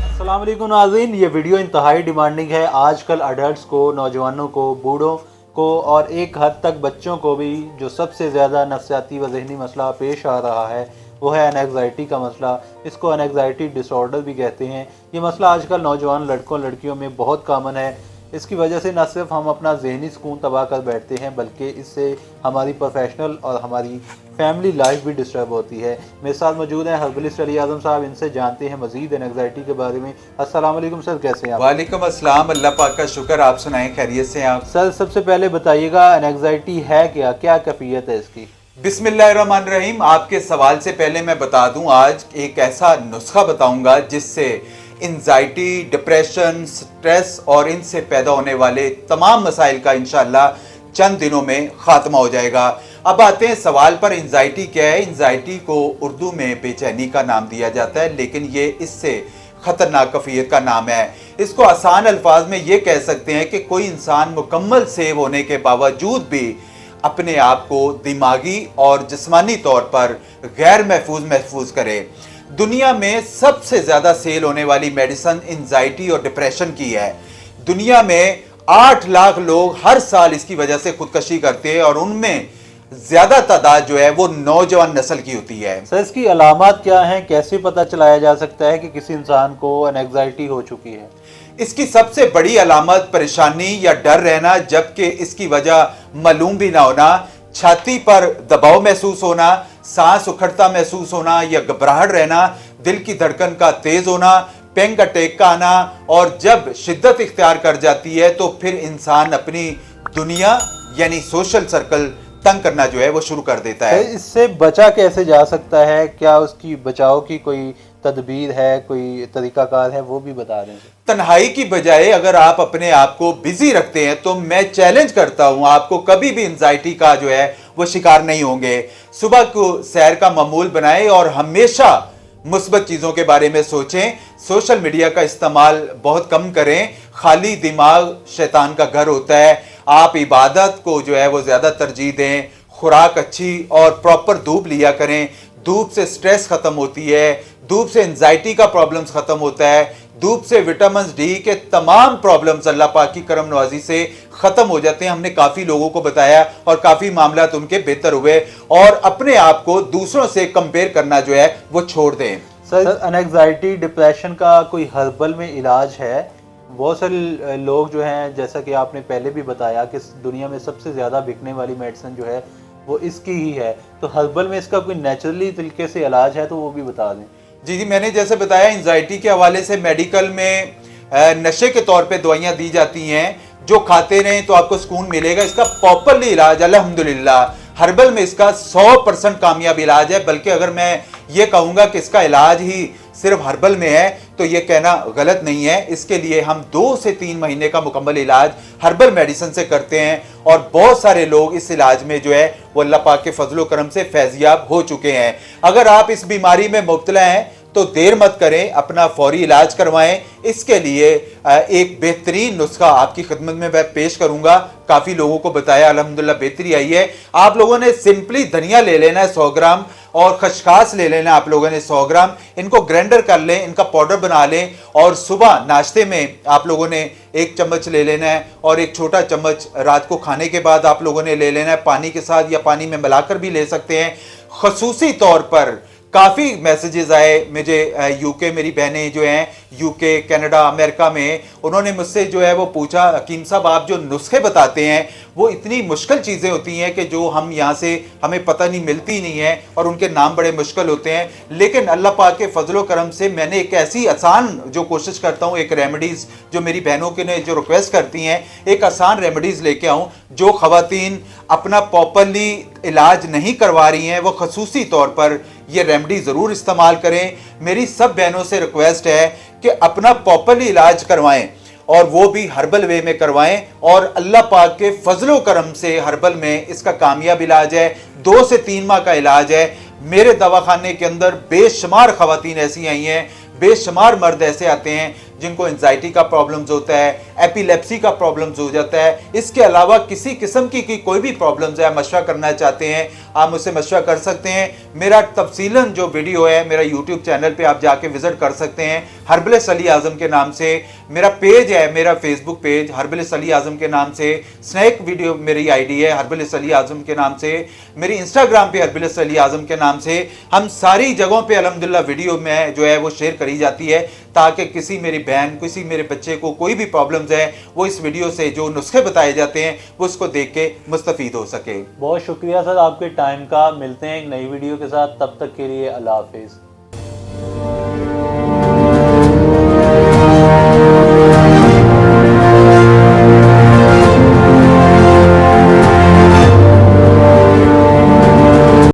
अस्सलाम वालेकुम नाज़रीन, ये वीडियो इंतहाई डिमांडिंग है। आजकल अडल्ट्स को, नौजवानों को, बूढ़ों को और एक हद तक बच्चों को भी जो सबसे ज़्यादा नफ्सियाती व ज़हनी मसला पेश आ रहा है वो है एनग्ज़ाइटी का मसला। इसको एनग्ज़ाइटी डिसऑर्डर भी कहते हैं। ये मसला आजकल नौजवान लड़कों लड़कियों में बहुत कॉमन है। इसकी वजह से न सिर्फ हम अपना ज़हनी सुकून तबाह कर बैठते हैं बल्कि इससे हमारी प्रोफेशनल और हमारी फैमिली लाइफ भी डिस्टर्ब होती है। मेरे साथ मौजूद हैं हर्बलिस्ट अली आज़म साहब, इनसे जानते हैं मज़ीद एनग्ज़ाइटी के बारे में। अस्सलाम वालेकुम सर, कैसे हैं आप? वालेकुम अस्सलाम, अल्लाह पाक का शुक्र। आप सुनाएं, खैरियत से आप? सर सबसे पहले बताइएगा एनग्ज़ाइटी है क्या, क्या कैफियत है इसकी? बिस्मिल्लाहिर्रहमानिर्रहीम। आपके सवाल से पहले मैं बता दूं, आज एक ऐसा नुस्खा बताऊंगा जिससे एंजाइटी, डिप्रेशन, स्ट्रेस और इनसे पैदा होने वाले तमाम मसाइल का इंशाअल्लाह चंद दिनों में खात्मा हो जाएगा। अब आते हैं सवाल पर, एंजाइटी क्या है? एंजाइटी को उर्दू में बेचैनी का नाम दिया जाता है, लेकिन ये इससे खतरनाक कैफियत का नाम है। इसको आसान अल्फाज में ये कह सकते हैं कि कोई इंसान मुकम्मल सेव होने के बावजूद भी अपने आप को दिमागी और जिस्मानी तौर पर गैर महफूज करे। दुनिया में सबसे ज्यादा सेल होने वाली मेडिसिन एंजाइटी और डिप्रेशन की है। दुनिया में 8 लाख लोग हर साल इसकी वजह से खुदकशी करते हैं और उनमें ज्यादा तादाद जो है वो नौजवान नस्ल की होती है। सर इसकी अलामत क्या हैं, कैसे पता चलाया जा सकता है कि किसी इंसान को एनग्ज़ाइटी हो चुकी है? इसकी सबसे बड़ी अलामत परेशानी या डर रहना, जबकि इसकी वजह मालूम भी ना होना, छाती पर दबाव महसूस होना, सांस उखड़ता महसूस होना या घबराहट रहना, दिल की धड़कन का तेज होना, पैनिक अटैक का आना, और जब शिद्दत इख्तियार कर जाती है तो फिर इंसान अपनी दुनिया यानी सोशल सर्कल तंग करना जो है वो शुरू कर देता है। इससे बचा कैसे जा सकता है? क्या उसकी बचाव की कोई तदबीर है, कोई तरीकाकार है, वो भी बता दें। तन्हाई की बजाय अगर आप अपने आप को बिजी रखते हैं तो मैं चैलेंज करता हूं, आपको कभी भी एंजाइटी का जो है वो शिकार नहीं होंगे। सुबह को सैर का मामूल बनाएं और हमेशा मुस्बत चीजों के बारे में सोचें। सोशल मीडिया का इस्तेमाल बहुत कम करें। खाली दिमाग शैतान का घर होता है। आप इबादत को जो है वो ज्यादा तरजीह दें। खुराक अच्छी और प्रॉपर धूप लिया करें। धूप से स्ट्रेस खत्म होती है, धूप से एंजाइटी का प्रॉब्लम्स खत्म होता है, धूप से विटामिन डी के तमाम प्रॉब्लम्स अल्लाह पाक की करम नवाजी से खत्म हो जाते हैं। हमने काफी लोगों को बताया और काफी मामलात उनके बेहतर हुए। और अपने आप को दूसरों से कंपेयर करना जो है वो छोड़ दें। सर एनग्ज़ाइटी डिप्रेशन का कोई हर्बल में इलाज है? बहुत सारे लोग जो हैं, जैसा कि आपने पहले भी बताया कि दुनिया में सबसे ज़्यादा बिकने वाली मेडिसिन जो है वो इसकी ही है, तो हर्बल में इसका कोई नेचुरली तरीके से इलाज है तो वो भी बता दें। जी, मैंने जैसे बताया एंजाइटी के हवाले से मेडिकल में नशे के तौर पे दवाइयाँ दी जाती हैं, जो खाते रहें तो आपको सुकून मिलेगा। इसका प्रॉपरली इलाज अल्हम्दुलिल्लाह हर्बल में इसका 100% कामयाब इलाज है। बल्कि अगर मैं ये कहूँगा कि इसका इलाज ही सिर्फ हर्बल में है तो ये कहना गलत नहीं है। इसके लिए हम 2 से 3 महीने का मुकम्मल इलाज हर्बल मेडिसिन से करते हैं और बहुत सारे लोग इस इलाज में जो है वो अल्लाह पाक के फजलो करम से फैजियाब हो चुके हैं। अगर आप इस बीमारी में मुब्तला हैं तो देर मत करें, अपना फौरी इलाज करवाएं। इसके लिए एक बेहतरीन नुस्खा आपकी खिदमत में मैं पेश करूंगा। काफी लोगों को बताया, अल्हम्दुलिल्लाह बेहतरी आई है। आप लोगों ने सिंपली धनिया ले लेना है 100 ग्राम और खसकास ले लेना आप लोगों ने 100 ग्राम। इनको ग्राइंडर कर लें, इनका पाउडर बना लें और सुबह नाश्ते में आप लोगों ने 1 चम्मच ले लेना है और 1 छोटा चम्मच रात को खाने के बाद आप लोगों ने ले लेना है, पानी के साथ या पानी में मिलाकर भी ले सकते हैं। खसूसी तौर पर काफ़ी मैसेजेस आए मुझे, यूके मेरी बहनें जो हैं यूके, कनाडा, अमेरिका में, उन्होंने मुझसे जो है वो पूछा, हकीम साहब आप जो नुस्खे बताते हैं वो इतनी मुश्किल चीज़ें होती हैं कि जो हम यहाँ से हमें पता नहीं, मिलती नहीं है और उनके नाम बड़े मुश्किल होते हैं। लेकिन अल्लाह पाक के फजलो करम से मैंने एक ऐसी आसान जो कोशिश करता हूँ, एक रेमेडीज़ जो मेरी बहनों के ने जो रिक्वेस्ट करती हैं, एक आसान रेमेडीज़ लेके आऊँ जो ख़वातीन अपना प्रॉपरली इलाज नहीं करवा रही हैं, वो खसूसी तौर पर ये रेमेडी ज़रूर इस्तेमाल करें। मेरी सब बहनों से रिक्वेस्ट है कि अपना प्रॉपरली इलाज करवाएं और वो भी हर्बल वे में करवाएं और अल्लाह पाक के फजलो करम से हर्बल में इसका कामयाब इलाज है। 2 से 3 माह का इलाज है। मेरे दवाखाने के अंदर बेशुमार खवातीन ऐसी आई हैं, बेशुमार मर्द ऐसे आते हैं जिनको एंजाइटी का प्रॉब्लम्स होता है, एपिलेप्सी का प्रॉब्लम्स हो जाता है, इसके अलावा किसी किस्म की कोई भी प्रॉब्लम्स है, मशवरा करना चाहते हैं, आप मुझसे मशवरा कर सकते हैं। मेरा तफसीलन जो वीडियो है मेरा यूट्यूब चैनल पे आप जाके विजिट कर सकते हैं, हर्बलिस्ट अली आजम के नाम से। मेरा पेज है, मेरा फेसबुक पेज हर्बलिस्ट अली आजम के नाम से। स्नैक वीडियो मेरी आईडी है हर्बलिस्ट अली आजम के नाम से। मेरी इंस्टाग्राम पे हर्बलिस्ट अली आजम के नाम से। हम सारी जगहों पे अल्हम्दुलिल्लाह वीडियो में जो है वो शेयर करी जाती है, ताकि किसी मेरी बहन, किसी मेरे बच्चे को कोई भी प्रॉब्लम्स है, वो इस वीडियो से जो नुस्खे बताए जाते हैं वो उसको देख के मुस्तफीद हो सके। बहुत शुक्रिया सर आपके टाइम का। मिलते हैं एक नई वीडियो के साथ, तब तक के लिए अल्लाह हाफिज़।